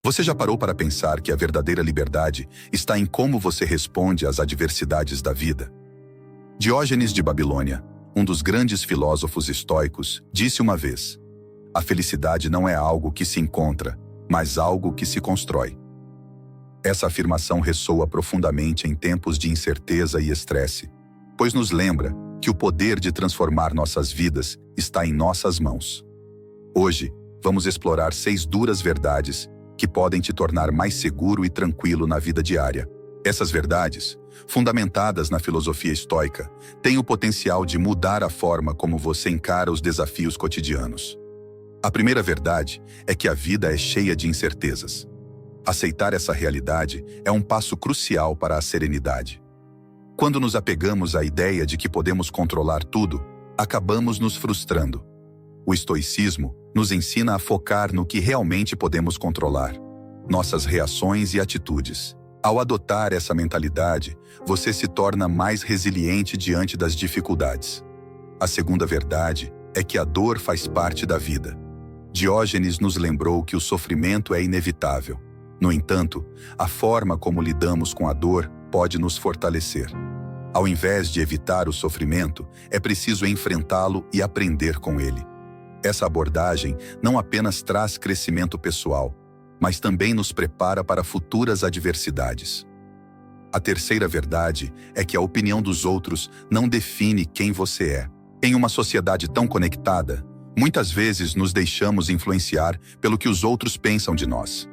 Você já parou para pensar que a verdadeira liberdade está em como você responde às adversidades da vida? Diógenes de Babilônia, um dos grandes filósofos estoicos, disse uma vez: a felicidade não é algo que se encontra, mas algo que se constrói. Essa afirmação ressoa profundamente em tempos de incerteza e estresse, pois nos lembra que o poder de transformar nossas vidas está em nossas mãos. Hoje, vamos explorar 6 duras verdades que podem te tornar mais seguro e tranquilo na vida diária. Essas verdades, fundamentadas na filosofia estoica, têm o potencial de mudar a forma como você encara os desafios cotidianos. A primeira verdade é que a vida é cheia de incertezas. Aceitar essa realidade é um passo crucial para a serenidade. Quando nos apegamos à ideia de que podemos controlar tudo, acabamos nos frustrando. O estoicismo nos ensina a focar no que realmente podemos controlar: nossas reações e atitudes. Ao adotar essa mentalidade, você se torna mais resiliente diante das dificuldades. A segunda verdade é que a dor faz parte da vida. Diógenes nos lembrou que o sofrimento é inevitável. No entanto, a forma como lidamos com a dor pode nos fortalecer. Ao invés de evitar o sofrimento, é preciso enfrentá-lo e aprender com ele. Essa abordagem não apenas traz crescimento pessoal, mas também nos prepara para futuras adversidades. A terceira verdade é que a opinião dos outros não define quem você é. Em uma sociedade tão conectada, muitas vezes nos deixamos influenciar pelo que os outros pensam de nós.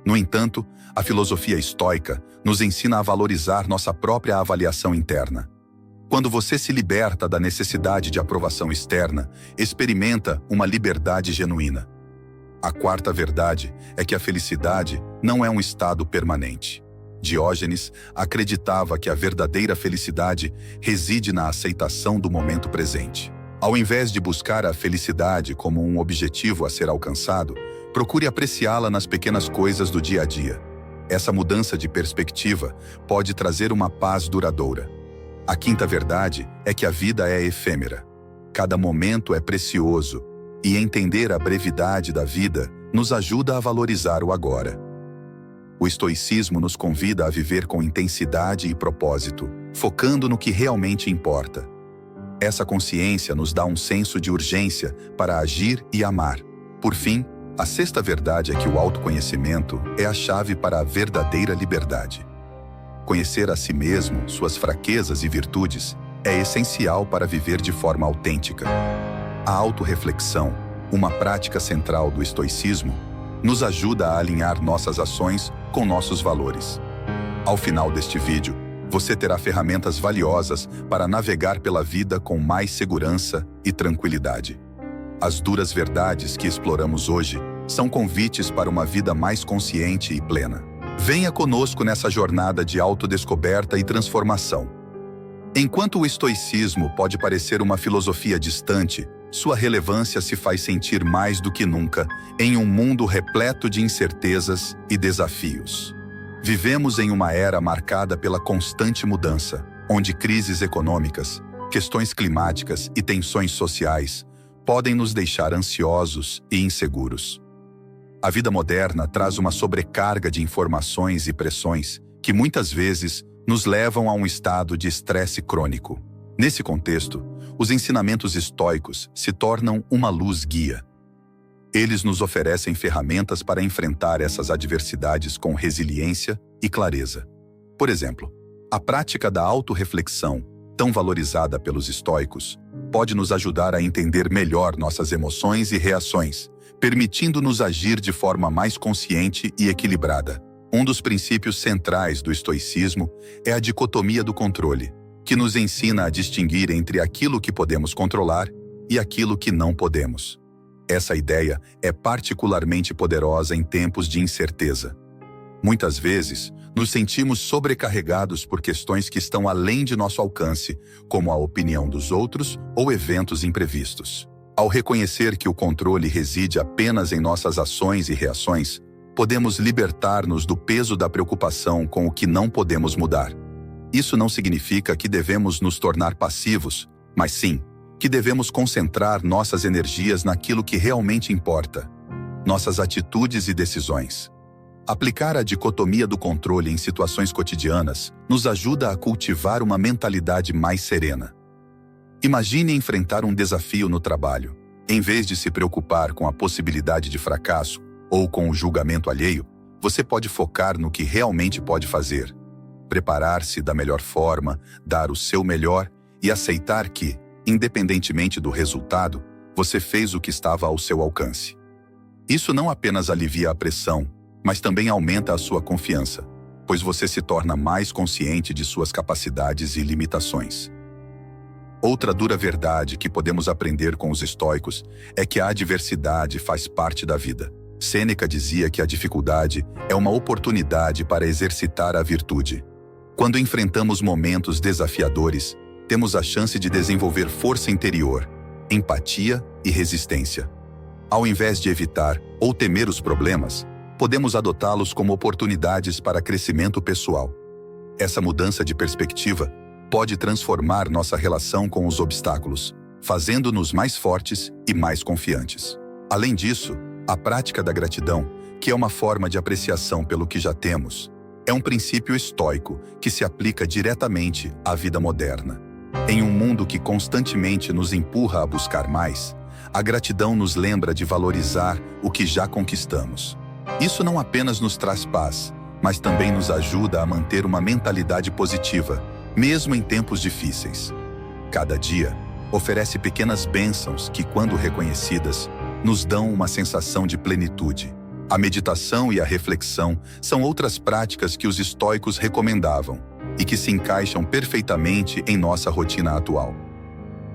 No entanto, a filosofia estoica nos ensina a valorizar nossa própria avaliação interna. Quando você se liberta da necessidade de aprovação externa, experimenta uma liberdade genuína. A quarta verdade é que a felicidade não é um estado permanente. Diógenes acreditava que a verdadeira felicidade reside na aceitação do momento presente. Ao invés de buscar a felicidade como um objetivo a ser alcançado, procure apreciá-la nas pequenas coisas do dia a dia. Essa mudança de perspectiva pode trazer uma paz duradoura. A quinta verdade é que a vida é efêmera. Cada momento é precioso, e entender a brevidade da vida nos ajuda a valorizar o agora. O estoicismo nos convida a viver com intensidade e propósito, focando no que realmente importa. Essa consciência nos dá um senso de urgência para agir e amar. Por fim, a sexta verdade é que o autoconhecimento é a chave para a verdadeira liberdade. Conhecer a si mesmo, suas fraquezas e virtudes, é essencial para viver de forma autêntica. A autorreflexão, uma prática central do estoicismo, nos ajuda a alinhar nossas ações com nossos valores. Ao final deste vídeo, você terá ferramentas valiosas para navegar pela vida com mais segurança e tranquilidade. As duras verdades que exploramos hoje são convites para uma vida mais consciente e plena. Venha conosco nessa jornada de autodescoberta e transformação. Enquanto o estoicismo pode parecer uma filosofia distante, sua relevância se faz sentir mais do que nunca em um mundo repleto de incertezas e desafios. Vivemos em uma era marcada pela constante mudança, onde crises econômicas, questões climáticas e tensões sociais podem nos deixar ansiosos e inseguros. A vida moderna traz uma sobrecarga de informações e pressões que muitas vezes nos levam a um estado de estresse crônico. Nesse contexto, os ensinamentos estoicos se tornam uma luz guia. Eles nos oferecem ferramentas para enfrentar essas adversidades com resiliência e clareza. Por exemplo, a prática da autorreflexão, tão valorizada pelos estoicos, pode nos ajudar a entender melhor nossas emoções e reações, permitindo-nos agir de forma mais consciente e equilibrada. Um dos princípios centrais do estoicismo é a dicotomia do controle, que nos ensina a distinguir entre aquilo que podemos controlar e aquilo que não podemos. Essa ideia é particularmente poderosa em tempos de incerteza. Muitas vezes, nos sentimos sobrecarregados por questões que estão além de nosso alcance, como a opinião dos outros ou eventos imprevistos. Ao reconhecer que o controle reside apenas em nossas ações e reações, podemos libertar-nos do peso da preocupação com o que não podemos mudar. Isso não significa que devemos nos tornar passivos, mas sim que devemos concentrar nossas energias naquilo que realmente importa, nossas atitudes e decisões. Aplicar a dicotomia do controle em situações cotidianas nos ajuda a cultivar uma mentalidade mais serena. Imagine enfrentar um desafio no trabalho. Em vez de se preocupar com a possibilidade de fracasso ou com o julgamento alheio, você pode focar no que realmente pode fazer. Preparar-se da melhor forma, dar o seu melhor e aceitar que, independentemente do resultado, você fez o que estava ao seu alcance. Isso não apenas alivia a pressão, mas também aumenta a sua confiança, pois você se torna mais consciente de suas capacidades e limitações. Outra dura verdade que podemos aprender com os estoicos é que a adversidade faz parte da vida. Sêneca dizia que a dificuldade é uma oportunidade para exercitar a virtude. Quando enfrentamos momentos desafiadores, temos a chance de desenvolver força interior, empatia e resistência. Ao invés de evitar ou temer os problemas, podemos adotá-los como oportunidades para crescimento pessoal. Essa mudança de perspectiva pode transformar nossa relação com os obstáculos, fazendo-nos mais fortes e mais confiantes. Além disso, a prática da gratidão, que é uma forma de apreciação pelo que já temos, é um princípio estoico que se aplica diretamente à vida moderna. Em um mundo que constantemente nos empurra a buscar mais, a gratidão nos lembra de valorizar o que já conquistamos. Isso não apenas nos traz paz, mas também nos ajuda a manter uma mentalidade positiva, mesmo em tempos difíceis. Cada dia oferece pequenas bênçãos que, quando reconhecidas, nos dão uma sensação de plenitude. A meditação e a reflexão são outras práticas que os estoicos recomendavam e que se encaixam perfeitamente em nossa rotina atual.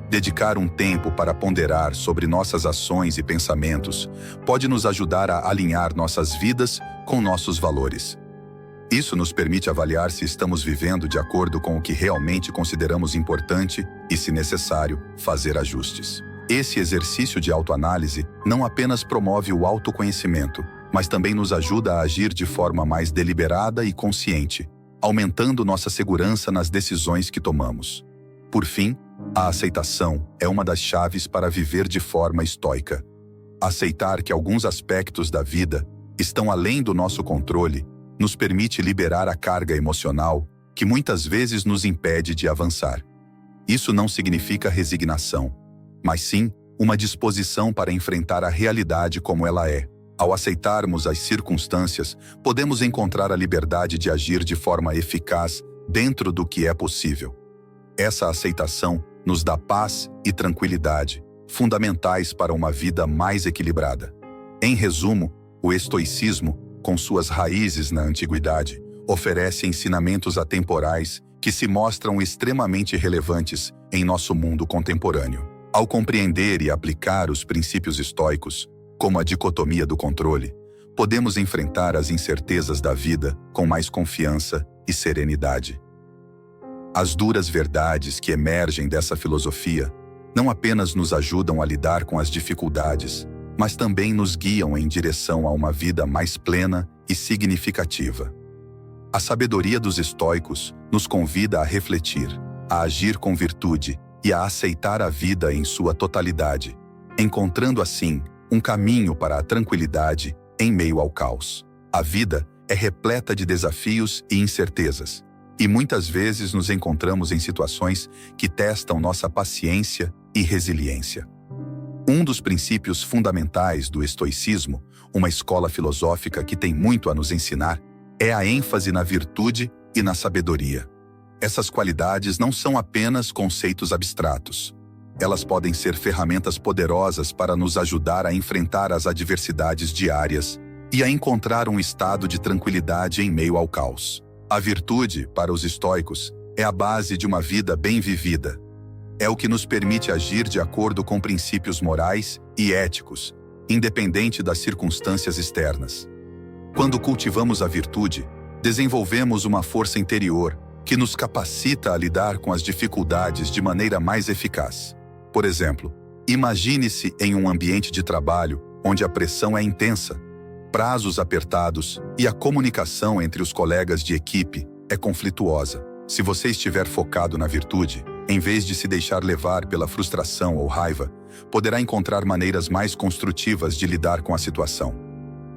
Dedicar um tempo para ponderar sobre nossas ações e pensamentos pode nos ajudar a alinhar nossas vidas com nossos valores. Isso nos permite avaliar se estamos vivendo de acordo com o que realmente consideramos importante e, se necessário, fazer ajustes. Esse exercício de autoanálise não apenas promove o autoconhecimento, mas também nos ajuda a agir de forma mais deliberada e consciente, aumentando nossa segurança nas decisões que tomamos. Por fim, a aceitação é uma das chaves para viver de forma estoica. Aceitar que alguns aspectos da vida estão além do nosso controle nos permite liberar a carga emocional que muitas vezes nos impede de avançar. Isso não significa resignação, mas sim uma disposição para enfrentar a realidade como ela é. Ao aceitarmos as circunstâncias, podemos encontrar a liberdade de agir de forma eficaz dentro do que é possível. Essa aceitação nos dá paz e tranquilidade, fundamentais para uma vida mais equilibrada. Em resumo, o estoicismo, com suas raízes na antiguidade, oferece ensinamentos atemporais que se mostram extremamente relevantes em nosso mundo contemporâneo. Ao compreender e aplicar os princípios estoicos, como a dicotomia do controle, podemos enfrentar as incertezas da vida com mais confiança e serenidade. As duras verdades que emergem dessa filosofia não apenas nos ajudam a lidar com as dificuldades, mas também nos guiam em direção a uma vida mais plena e significativa. A sabedoria dos estoicos nos convida a refletir, a agir com virtude e a aceitar a vida em sua totalidade, encontrando assim um caminho para a tranquilidade em meio ao caos. A vida é repleta de desafios e incertezas, e muitas vezes nos encontramos em situações que testam nossa paciência e resiliência. Um dos princípios fundamentais do estoicismo, uma escola filosófica que tem muito a nos ensinar, é a ênfase na virtude e na sabedoria. Essas qualidades não são apenas conceitos abstratos. Elas podem ser ferramentas poderosas para nos ajudar a enfrentar as adversidades diárias e a encontrar um estado de tranquilidade em meio ao caos. A virtude, para os estoicos, é a base de uma vida bem vivida. É o que nos permite agir de acordo com princípios morais e éticos, independente das circunstâncias externas. Quando cultivamos a virtude, desenvolvemos uma força interior que nos capacita a lidar com as dificuldades de maneira mais eficaz. Por exemplo, imagine-se em um ambiente de trabalho onde a pressão é intensa, prazos apertados e a comunicação entre os colegas de equipe é conflituosa. Se você estiver focado na virtude, em vez de se deixar levar pela frustração ou raiva, poderá encontrar maneiras mais construtivas de lidar com a situação.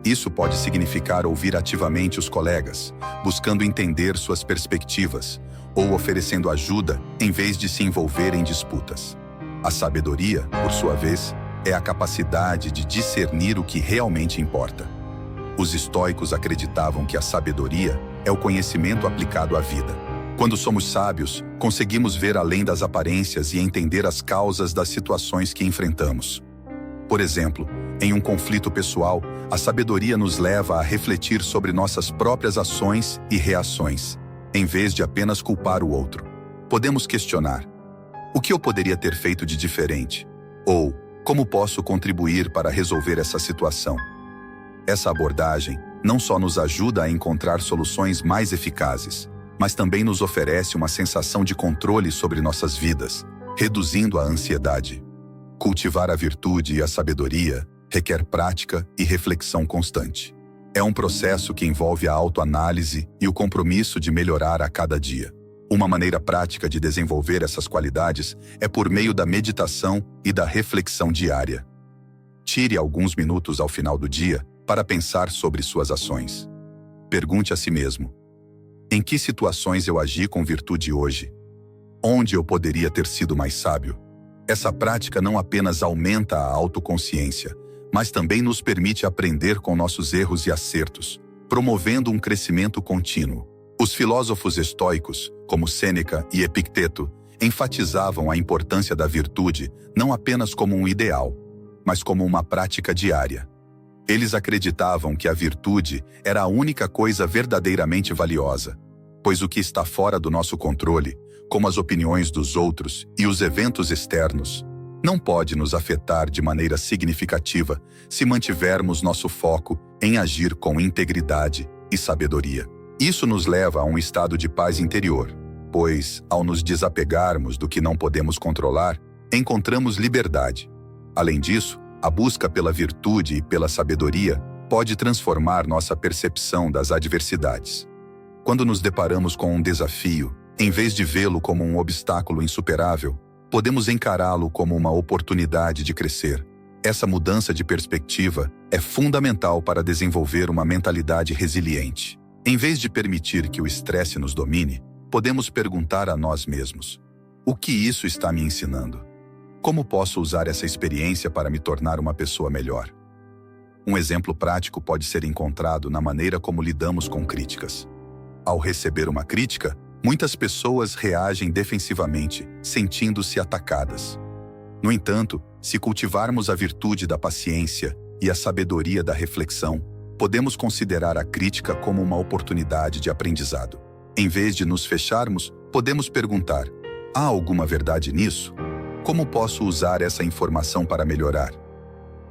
Isso pode significar ouvir ativamente os colegas, buscando entender suas perspectivas, ou oferecendo ajuda em vez de se envolver em disputas. A sabedoria, por sua vez, é a capacidade de discernir o que realmente importa. Os estoicos acreditavam que a sabedoria é o conhecimento aplicado à vida. Quando somos sábios, conseguimos ver além das aparências e entender as causas das situações que enfrentamos. Por exemplo, em um conflito pessoal, a sabedoria nos leva a refletir sobre nossas próprias ações e reações, em vez de apenas culpar o outro. Podemos questionar: o que eu poderia ter feito de diferente? Ou, como posso contribuir para resolver essa situação? Essa abordagem não só nos ajuda a encontrar soluções mais eficazes, mas também nos oferece uma sensação de controle sobre nossas vidas, reduzindo a ansiedade. Cultivar a virtude e a sabedoria requer prática e reflexão constante. É um processo que envolve a autoanálise e o compromisso de melhorar a cada dia. Uma maneira prática de desenvolver essas qualidades é por meio da meditação e da reflexão diária. Tire alguns minutos ao final do dia para pensar sobre suas ações. Pergunte a si mesmo: em que situações eu agi com virtude hoje? Onde eu poderia ter sido mais sábio? Essa prática não apenas aumenta a autoconsciência, mas também nos permite aprender com nossos erros e acertos, promovendo um crescimento contínuo. Os filósofos estoicos, como Sêneca e Epicteto, enfatizavam a importância da virtude não apenas como um ideal, mas como uma prática diária. Eles acreditavam que a virtude era a única coisa verdadeiramente valiosa, pois o que está fora do nosso controle, como as opiniões dos outros e os eventos externos, não pode nos afetar de maneira significativa se mantivermos nosso foco em agir com integridade e sabedoria. Isso nos leva a um estado de paz interior, pois, ao nos desapegarmos do que não podemos controlar, encontramos liberdade. Além disso, a busca pela virtude e pela sabedoria pode transformar nossa percepção das adversidades. Quando nos deparamos com um desafio, em vez de vê-lo como um obstáculo insuperável, podemos encará-lo como uma oportunidade de crescer. Essa mudança de perspectiva é fundamental para desenvolver uma mentalidade resiliente. Em vez de permitir que o estresse nos domine, podemos perguntar a nós mesmos: o que isso está me ensinando? Como posso usar essa experiência para me tornar uma pessoa melhor? Um exemplo prático pode ser encontrado na maneira como lidamos com críticas. Ao receber uma crítica, muitas pessoas reagem defensivamente, sentindo-se atacadas. No entanto, se cultivarmos a virtude da paciência e a sabedoria da reflexão, podemos considerar a crítica como uma oportunidade de aprendizado. Em vez de nos fecharmos, podemos perguntar: há alguma verdade nisso? Como posso usar essa informação para melhorar?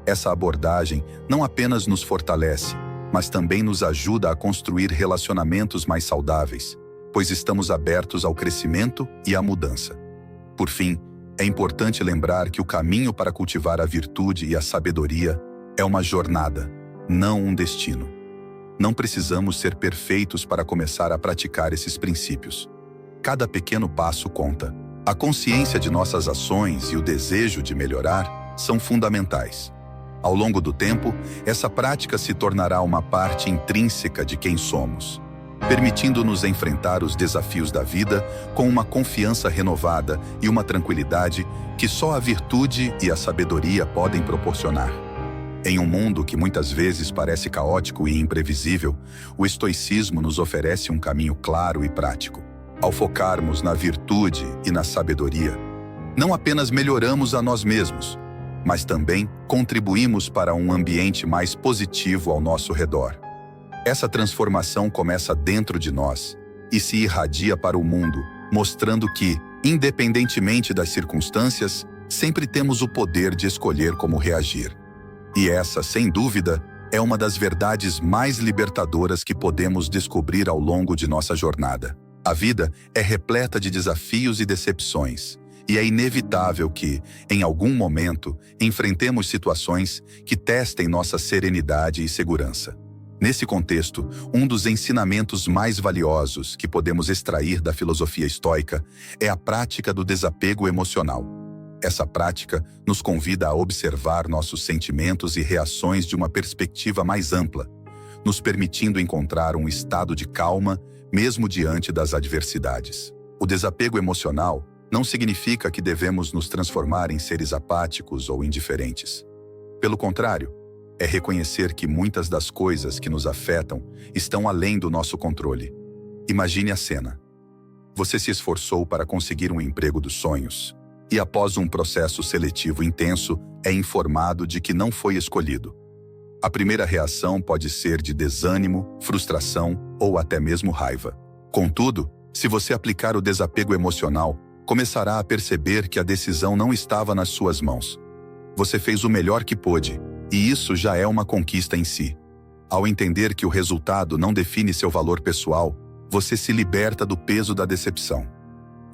Essa abordagem não apenas nos fortalece, mas também nos ajuda a construir relacionamentos mais saudáveis, pois estamos abertos ao crescimento e à mudança. Por fim, é importante lembrar que o caminho para cultivar a virtude e a sabedoria é uma jornada, não um destino. Não precisamos ser perfeitos para começar a praticar esses princípios. Cada pequeno passo conta. A consciência de nossas ações e o desejo de melhorar são fundamentais. Ao longo do tempo, essa prática se tornará uma parte intrínseca de quem somos, permitindo-nos enfrentar os desafios da vida com uma confiança renovada e uma tranquilidade que só a virtude e a sabedoria podem proporcionar. Em um mundo que muitas vezes parece caótico e imprevisível, o estoicismo nos oferece um caminho claro e prático. Ao focarmos na virtude e na sabedoria, não apenas melhoramos a nós mesmos, mas também contribuímos para um ambiente mais positivo ao nosso redor. Essa transformação começa dentro de nós e se irradia para o mundo, mostrando que, independentemente das circunstâncias, sempre temos o poder de escolher como reagir. E essa, sem dúvida, é uma das verdades mais libertadoras que podemos descobrir ao longo de nossa jornada. A vida é repleta de desafios e decepções, e é inevitável que, em algum momento, enfrentemos situações que testem nossa serenidade e segurança. Nesse contexto, um dos ensinamentos mais valiosos que podemos extrair da filosofia estoica é a prática do desapego emocional. Essa prática nos convida a observar nossos sentimentos e reações de uma perspectiva mais ampla, nos permitindo encontrar um estado de calma mesmo diante das adversidades. O desapego emocional não significa que devemos nos transformar em seres apáticos ou indiferentes. Pelo contrário, é reconhecer que muitas das coisas que nos afetam estão além do nosso controle. Imagine a cena. Você se esforçou para conseguir um emprego dos sonhos e, após um processo seletivo intenso, é informado de que não foi escolhido. A primeira reação pode ser de desânimo, frustração ou até mesmo raiva. Contudo, se você aplicar o desapego emocional, começará a perceber que a decisão não estava nas suas mãos. Você fez o melhor que pôde, e isso já é uma conquista em si. Ao entender que o resultado não define seu valor pessoal, você se liberta do peso da decepção.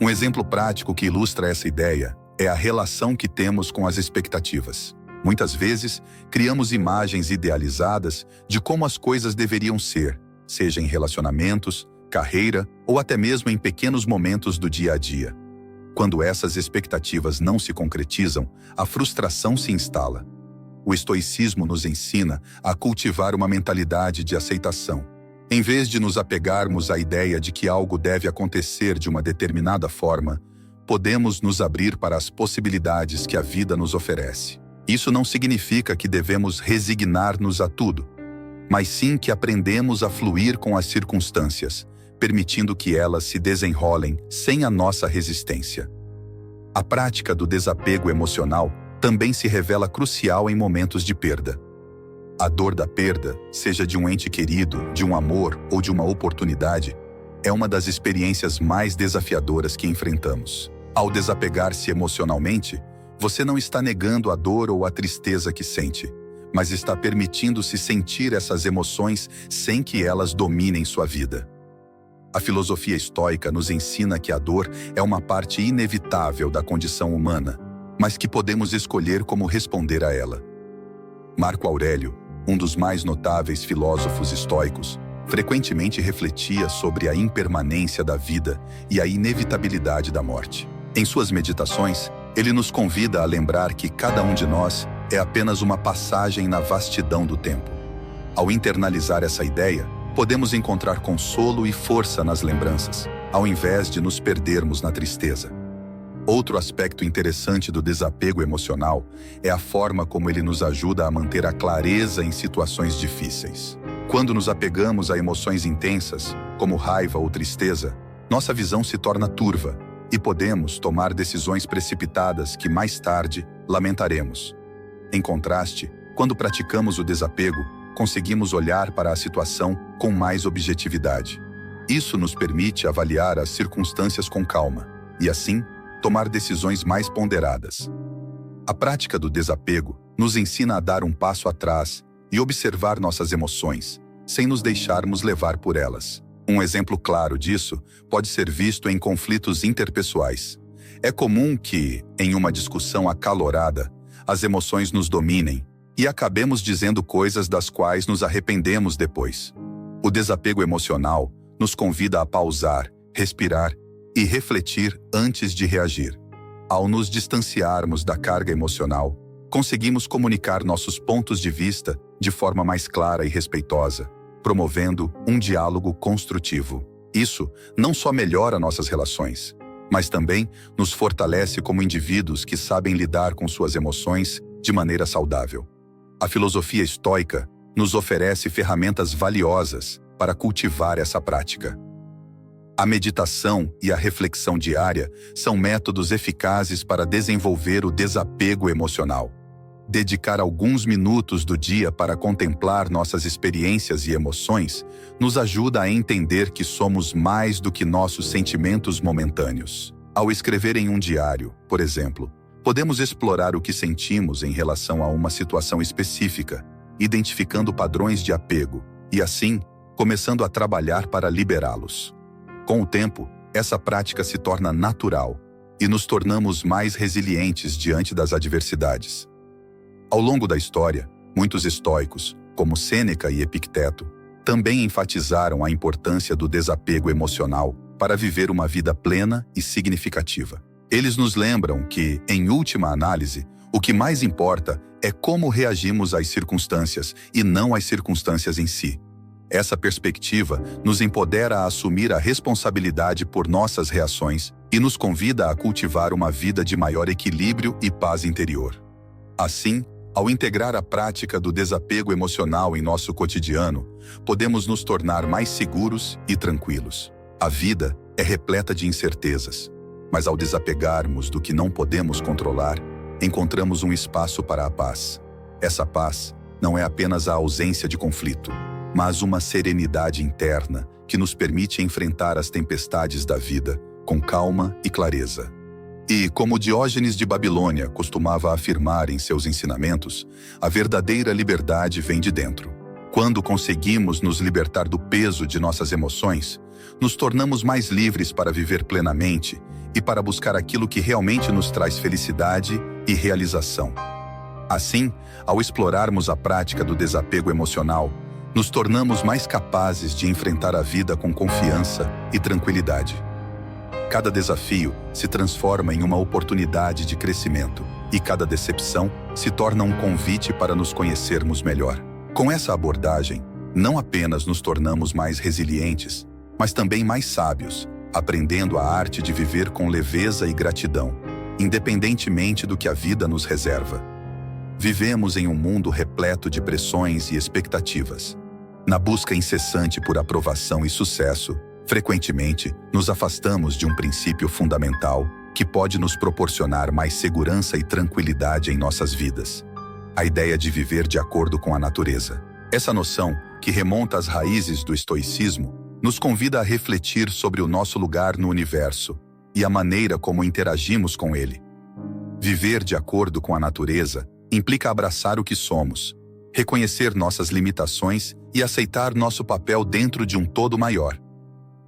Um exemplo prático que ilustra essa ideia é a relação que temos com as expectativas. Muitas vezes, criamos imagens idealizadas de como as coisas deveriam ser, seja em relacionamentos, carreira ou até mesmo em pequenos momentos do dia a dia. Quando essas expectativas não se concretizam, a frustração se instala. O estoicismo nos ensina a cultivar uma mentalidade de aceitação. Em vez de nos apegarmos à ideia de que algo deve acontecer de uma determinada forma, podemos nos abrir para as possibilidades que a vida nos oferece. Isso não significa que devemos resignar-nos a tudo, mas sim que aprendemos a fluir com as circunstâncias, permitindo que elas se desenrolem sem a nossa resistência. A prática do desapego emocional também se revela crucial em momentos de perda. A dor da perda, seja de um ente querido, de um amor ou de uma oportunidade, é uma das experiências mais desafiadoras que enfrentamos. Ao desapegar-se emocionalmente, você não está negando a dor ou a tristeza que sente, mas está permitindo-se sentir essas emoções sem que elas dominem sua vida. A filosofia estoica nos ensina que a dor é uma parte inevitável da condição humana, mas que podemos escolher como responder a ela. Marco Aurélio, um dos mais notáveis filósofos estoicos, frequentemente refletia sobre a impermanência da vida e a inevitabilidade da morte. Em suas meditações, ele nos convida a lembrar que cada um de nós é apenas uma passagem na vastidão do tempo. Ao internalizar essa ideia, podemos encontrar consolo e força nas lembranças, ao invés de nos perdermos na tristeza. Outro aspecto interessante do desapego emocional é a forma como ele nos ajuda a manter a clareza em situações difíceis. Quando nos apegamos a emoções intensas, como raiva ou tristeza, nossa visão se torna turva e podemos tomar decisões precipitadas que mais tarde lamentaremos. Em contraste, quando praticamos o desapego, conseguimos olhar para a situação com mais objetividade. Isso nos permite avaliar as circunstâncias com calma e, assim, tomar decisões mais ponderadas. A prática do desapego nos ensina a dar um passo atrás e observar nossas emoções, sem nos deixarmos levar por elas. Um exemplo claro disso pode ser visto em conflitos interpessoais. É comum que, em uma discussão acalorada, as emoções nos dominem e acabemos dizendo coisas das quais nos arrependemos depois. O desapego emocional nos convida a pausar, respirar e refletir antes de reagir. Ao nos distanciarmos da carga emocional, conseguimos comunicar nossos pontos de vista de forma mais clara e respeitosa, promovendo um diálogo construtivo. Isso não só melhora nossas relações, mas também nos fortalece como indivíduos que sabem lidar com suas emoções de maneira saudável. A filosofia estoica nos oferece ferramentas valiosas para cultivar essa prática. A meditação e a reflexão diária são métodos eficazes para desenvolver o desapego emocional. Dedicar alguns minutos do dia para contemplar nossas experiências e emoções nos ajuda a entender que somos mais do que nossos sentimentos momentâneos. Ao escrever em um diário, por exemplo, podemos explorar o que sentimos em relação a uma situação específica, identificando padrões de apego e, assim, começando a trabalhar para liberá-los. Com o tempo, essa prática se torna natural e nos tornamos mais resilientes diante das adversidades. Ao longo da história, muitos estoicos, como Sêneca e Epicteto, também enfatizaram a importância do desapego emocional para viver uma vida plena e significativa. Eles nos lembram que, em última análise, o que mais importa é como reagimos às circunstâncias e não às circunstâncias em si. Essa perspectiva nos empodera a assumir a responsabilidade por nossas reações e nos convida a cultivar uma vida de maior equilíbrio e paz interior. Assim, ao integrar a prática do desapego emocional em nosso cotidiano, podemos nos tornar mais seguros e tranquilos. A vida é repleta de incertezas, mas ao desapegarmos do que não podemos controlar, encontramos um espaço para a paz. Essa paz não é apenas a ausência de conflito, mas uma serenidade interna que nos permite enfrentar as tempestades da vida com calma e clareza. E, como Diógenes de Babilônia costumava afirmar em seus ensinamentos, a verdadeira liberdade vem de dentro. Quando conseguimos nos libertar do peso de nossas emoções, nos tornamos mais livres para viver plenamente e para buscar aquilo que realmente nos traz felicidade e realização. Assim, ao explorarmos a prática do desapego emocional, nos tornamos mais capazes de enfrentar a vida com confiança e tranquilidade. Cada desafio se transforma em uma oportunidade de crescimento e cada decepção se torna um convite para nos conhecermos melhor. Com essa abordagem, não apenas nos tornamos mais resilientes, mas também mais sábios, aprendendo a arte de viver com leveza e gratidão, independentemente do que a vida nos reserva. Vivemos em um mundo repleto de pressões e expectativas. Na busca incessante por aprovação e sucesso, frequentemente, nos afastamos de um princípio fundamental que pode nos proporcionar mais segurança e tranquilidade em nossas vidas. A ideia de viver de acordo com a natureza. Essa noção, que remonta às raízes do estoicismo, nos convida a refletir sobre o nosso lugar no universo e a maneira como interagimos com ele. Viver de acordo com a natureza implica abraçar o que somos, reconhecer nossas limitações e aceitar nosso papel dentro de um todo maior.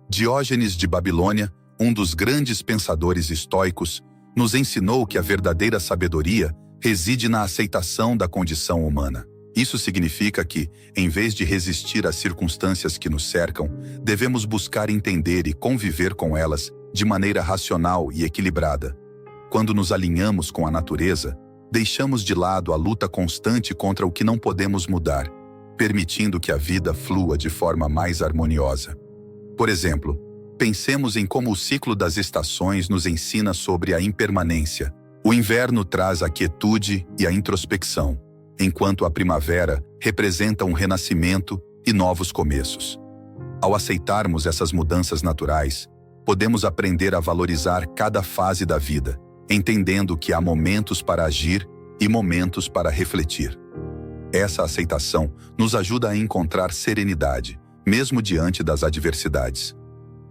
Diógenes de Babilônia, um dos grandes pensadores estoicos, nos ensinou que a verdadeira sabedoria reside na aceitação da condição humana. Isso significa que, em vez de resistir às circunstâncias que nos cercam, devemos buscar entender e conviver com elas de maneira racional e equilibrada. Quando nos alinhamos com a natureza, deixamos de lado a luta constante contra o que não podemos mudar, permitindo que a vida flua de forma mais harmoniosa. Por exemplo, pensemos em como o ciclo das estações nos ensina sobre a impermanência. O inverno traz a quietude e a introspecção, enquanto a primavera representa um renascimento e novos começos. Ao aceitarmos essas mudanças naturais, podemos aprender a valorizar cada fase da vida, entendendo que há momentos para agir e momentos para refletir. Essa aceitação nos ajuda a encontrar serenidade, mesmo diante das adversidades.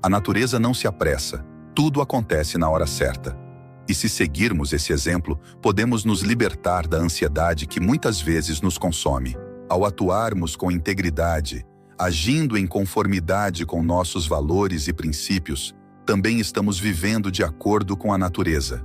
A natureza não se apressa, tudo acontece na hora certa. E se seguirmos esse exemplo, podemos nos libertar da ansiedade que muitas vezes nos consome. Ao atuarmos com integridade, agindo em conformidade com nossos valores e princípios, também estamos vivendo de acordo com a natureza.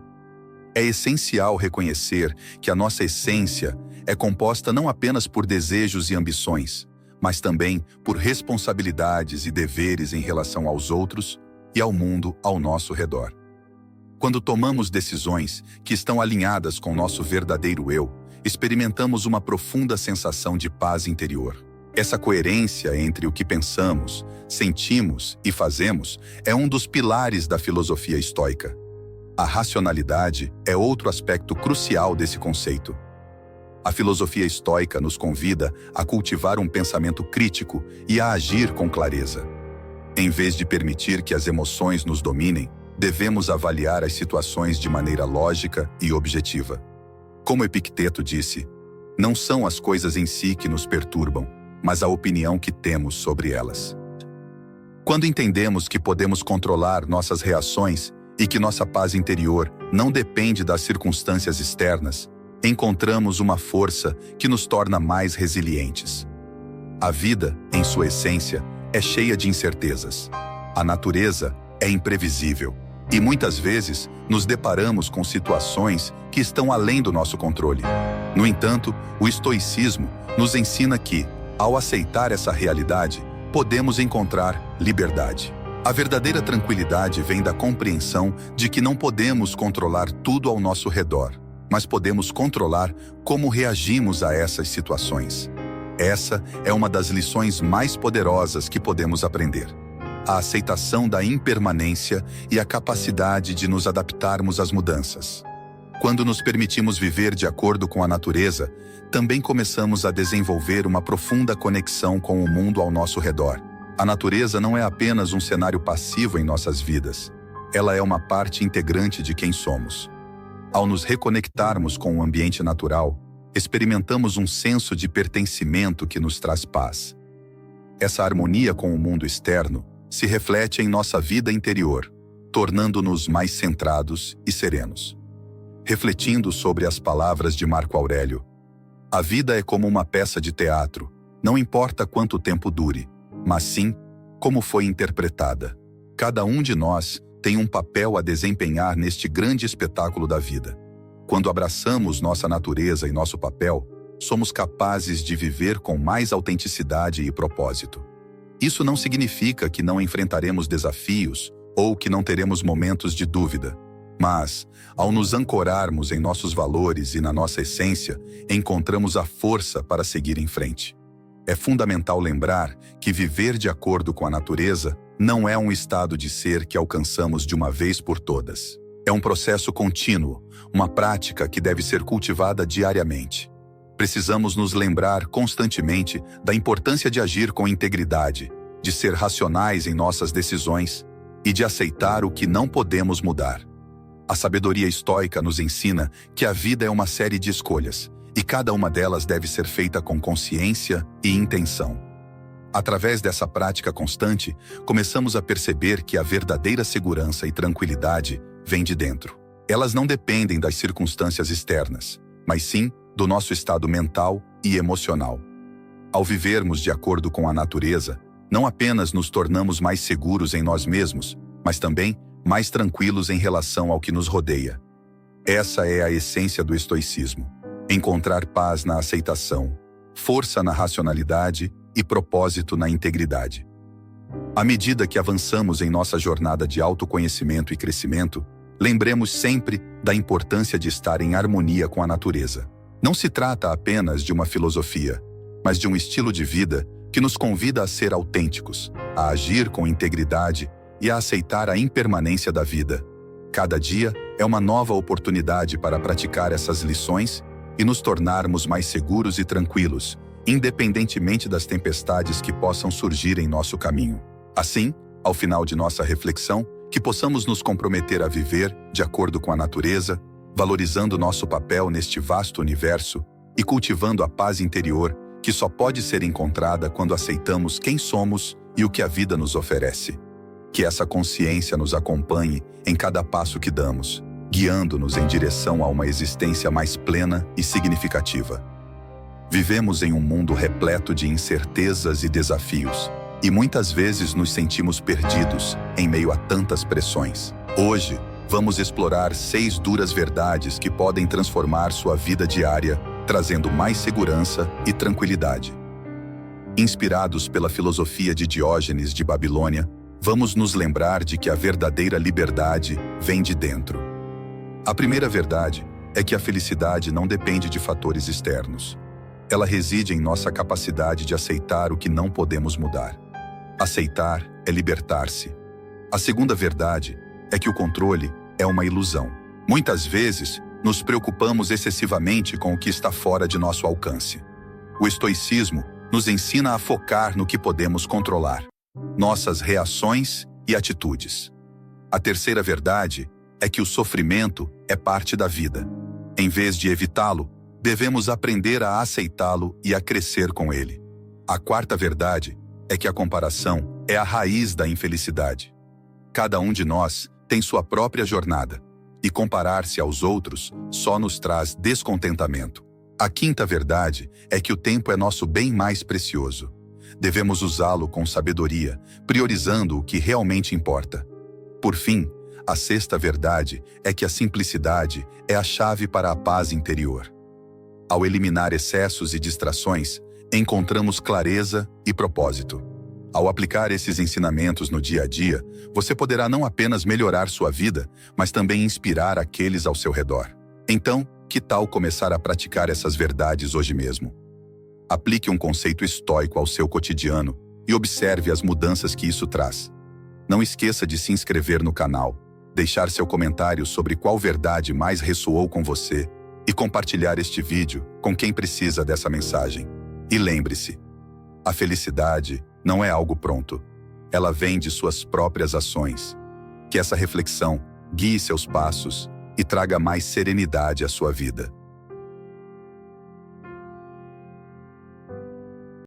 É essencial reconhecer que a nossa essência é composta não apenas por desejos e ambições, mas também por responsabilidades e deveres em relação aos outros e ao mundo ao nosso redor. Quando tomamos decisões que estão alinhadas com nosso verdadeiro eu, experimentamos uma profunda sensação de paz interior. Essa coerência entre o que pensamos, sentimos e fazemos é um dos pilares da filosofia estoica. A racionalidade é outro aspecto crucial desse conceito. A filosofia estoica nos convida a cultivar um pensamento crítico e a agir com clareza. Em vez de permitir que as emoções nos dominem, devemos avaliar as situações de maneira lógica e objetiva. Como Epicteto disse, não são as coisas em si que nos perturbam, mas a opinião que temos sobre elas. Quando entendemos que podemos controlar nossas reações e que nossa paz interior não depende das circunstâncias externas, encontramos uma força que nos torna mais resilientes. A vida, em sua essência, é cheia de incertezas. A natureza é imprevisível e muitas vezes nos deparamos com situações que estão além do nosso controle. No entanto, o estoicismo nos ensina que, ao aceitar essa realidade, podemos encontrar liberdade. A verdadeira tranquilidade vem da compreensão de que não podemos controlar tudo ao nosso redor, mas podemos controlar como reagimos a essas situações. Essa é uma das lições mais poderosas que podemos aprender. A aceitação da impermanência e a capacidade de nos adaptarmos às mudanças. Quando nos permitimos viver de acordo com a natureza, também começamos a desenvolver uma profunda conexão com o mundo ao nosso redor. A natureza não é apenas um cenário passivo em nossas vidas. Ela é uma parte integrante de quem somos. Ao nos reconectarmos com o ambiente natural, experimentamos um senso de pertencimento que nos traz paz. Essa harmonia com o mundo externo se reflete em nossa vida interior, tornando-nos mais centrados e serenos. Refletindo sobre as palavras de Marco Aurélio, a vida é como uma peça de teatro, não importa quanto tempo dure, mas sim como foi interpretada. Cada um de nós tem um papel a desempenhar neste grande espetáculo da vida. Quando abraçamos nossa natureza e nosso papel, somos capazes de viver com mais autenticidade e propósito. Isso não significa que não enfrentaremos desafios ou que não teremos momentos de dúvida. Mas, ao nos ancorarmos em nossos valores e na nossa essência, encontramos a força para seguir em frente. É fundamental lembrar que viver de acordo com a natureza não é um estado de ser que alcançamos de uma vez por todas. É um processo contínuo, uma prática que deve ser cultivada diariamente. Precisamos nos lembrar constantemente da importância de agir com integridade, de ser racionais em nossas decisões e de aceitar o que não podemos mudar. A sabedoria estoica nos ensina que a vida é uma série de escolhas, e cada uma delas deve ser feita com consciência e intenção. Através dessa prática constante, começamos a perceber que a verdadeira segurança e tranquilidade vem de dentro. Elas não dependem das circunstâncias externas, mas sim do nosso estado mental e emocional. Ao vivermos de acordo com a natureza, não apenas nos tornamos mais seguros em nós mesmos, mas também mais tranquilos em relação ao que nos rodeia. Essa é a essência do estoicismo: encontrar paz na aceitação, força na racionalidade e propósito na integridade. À medida que avançamos em nossa jornada de autoconhecimento e crescimento, lembremos sempre da importância de estar em harmonia com a natureza. Não se trata apenas de uma filosofia, mas de um estilo de vida que nos convida a ser autênticos, a agir com integridade e a aceitar a impermanência da vida. Cada dia é uma nova oportunidade para praticar essas lições e nos tornarmos mais seguros e tranquilos, independentemente das tempestades que possam surgir em nosso caminho. Assim, ao final de nossa reflexão, que possamos nos comprometer a viver de acordo com a natureza, valorizando nosso papel neste vasto universo e cultivando a paz interior que só pode ser encontrada quando aceitamos quem somos e o que a vida nos oferece. Que essa consciência nos acompanhe em cada passo que damos, guiando-nos em direção a uma existência mais plena e significativa. Vivemos em um mundo repleto de incertezas e desafios, e muitas vezes nos sentimos perdidos em meio a tantas pressões. Hoje, vamos explorar 6 duras verdades que podem transformar sua vida diária, trazendo mais segurança e tranquilidade. Inspirados pela filosofia de Diógenes de Babilônia, vamos nos lembrar de que a verdadeira liberdade vem de dentro. A primeira verdade é que a felicidade não depende de fatores externos. Ela reside em nossa capacidade de aceitar o que não podemos mudar. Aceitar é libertar-se. A segunda verdade é que o controle é uma ilusão. Muitas vezes, nos preocupamos excessivamente com o que está fora de nosso alcance. O estoicismo nos ensina a focar no que podemos controlar: nossas reações e atitudes. A terceira verdade é que o sofrimento é parte da vida. Em vez de evitá-lo, devemos aprender a aceitá-lo e a crescer com ele. A quarta verdade é que a comparação é a raiz da infelicidade. Cada um de nós tem sua própria jornada, e comparar-se aos outros só nos traz descontentamento. A quinta verdade é que o tempo é nosso bem mais precioso. Devemos usá-lo com sabedoria, priorizando o que realmente importa. Por fim, a sexta verdade é que a simplicidade é a chave para a paz interior. Ao eliminar excessos e distrações, encontramos clareza e propósito. Ao aplicar esses ensinamentos no dia a dia, você poderá não apenas melhorar sua vida, mas também inspirar aqueles ao seu redor. Então, que tal começar a praticar essas verdades hoje mesmo? Aplique um conceito estoico ao seu cotidiano e observe as mudanças que isso traz. Não esqueça de se inscrever no canal, deixar seu comentário sobre qual verdade mais ressoou com você e compartilhar este vídeo com quem precisa dessa mensagem. E lembre-se, a felicidade não é algo pronto. Ela vem de suas próprias ações. Que essa reflexão guie seus passos e traga mais serenidade à sua vida.